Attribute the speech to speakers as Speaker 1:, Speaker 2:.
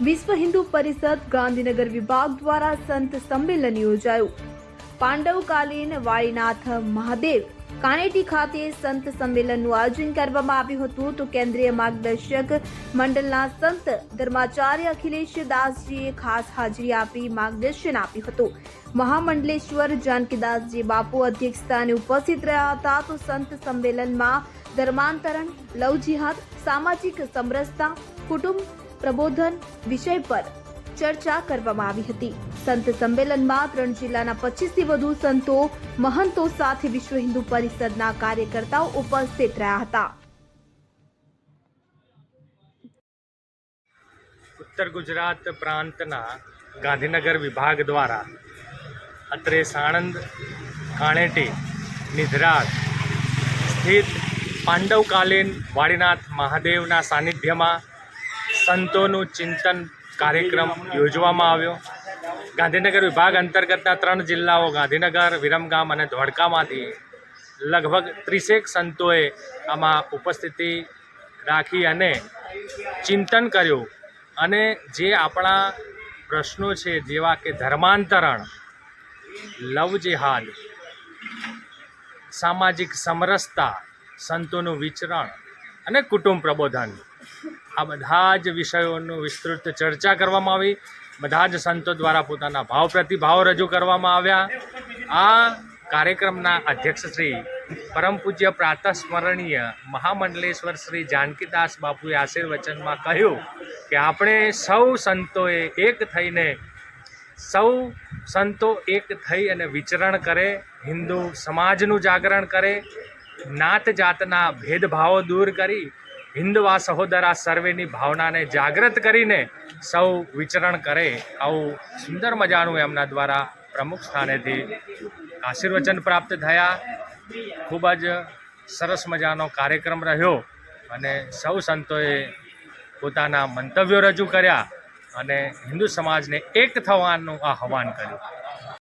Speaker 1: વિશ્વ હિન્દુ પરિષદ ગાંધીનગર વિભાગ દ્વારા સંત સંમેલન યોજાયું। પાંડવકાલીન વાળીનાથ મહાદેવ કાણેટી ખાતે સંત સંમેલનનું આયોજન કરવામાં આવ્યું હતું। તો કેન્દ્રીય માર્ગદર્શક મંડળના સંત ધર્માચાર્ય અખિલેશ દાસજીએ ખાસ હાજરી આપી માર્ગદર્શન આપ્યું હતું। મહામંડલેશ્વર જાનકીદાસજી બાપુ અધ્યક્ષસ્થાને ઉપસ્થિત રહ્યા હતા। તો સંત સંમેલનમાં ધર્માંતરણ, લવ જિહાદ, સામાજિક સમરસતા, કુટુંબ પ્રબોધન વિષય પર ચર્ચા કરવામાં આવી હતી। સંત સંમેલનમાં 3 જિલ્લાના 25 થી વધુ સંતો, મહંતો સાથે વિશ્વ હિન્દુ પરિષદના કાર્યકર્તાઓ ઉપસ્થિત રહ્યા હતા।
Speaker 2: ઉત્તર ગુજરાત પ્રાંતના ગાંધીનગર વિભાગ દ્વારા અત્રે સાણંદ કાણેટી નિધરાજ સ્થિત પાંડવકાલીન વાળીનાથ મહાદેવના સાનિધ્યમાં સંતોનું ચિંતન કાર્યક્રમ યોજવામાં આવ્યો। ગાંધીનગર વિભાગ અંતર્ગતના 3 જિલ્લાઓ ગાંધીનગર, વિરમગામ અને ધોળકામાંથી લગભગ 30 સંતોએ આમાં ઉપસ્થિતિ રાખી અને ચિંતન કર્યું અને જે આપણા પ્રશ્નો છે જેવા કે ધર્માંતરણ, લવ જિહાદ, સામાજિક સમરસતા, સંતોનું વિચરણ અને કુટુંબ પ્રબોધન, આ બધા જ વિષયોનું વિસ્તૃત ચર્ચા કરવામાં આવી। બધા જ સંતો દ્વારા પોતાના ભાવ પ્રતિભાવ રજૂ કરવામાં આવ્યા। આ કાર્યક્રમના અધ્યક્ષ શ્રી પરમ પૂજ્ય પ્રાતઃસ્મરણીય મહામંડલેશ્વર શ્રી જાનકીદાસ બાપુએ આશીર્વચનમાં કહ્યું કે આપણે સૌ સંતો એક થઈ અને વિચરણ કરે, હિન્દુ સમાજનું જાગરણ કરે, નાત જાતના ભેદભાવો દૂર કરી હિન્દવા સહોદરા સર્વેની ભાવનાને જાગૃત કરીને સૌ વિચરણ કરે, આવું સુંદર મજાનું એમના દ્વારા પ્રમુખ સ્થાનેથી આશીર્વચન પ્રાપ્ત થયા। ખૂબ જ સરસ મજાનો કાર્યક્રમ રહ્યો અને સૌ સંતોએ પોતાના મંતવ્યો રજૂ કર્યા અને હિન્દુ સમાજને એક થવાનું આહ્વાન કર્યું।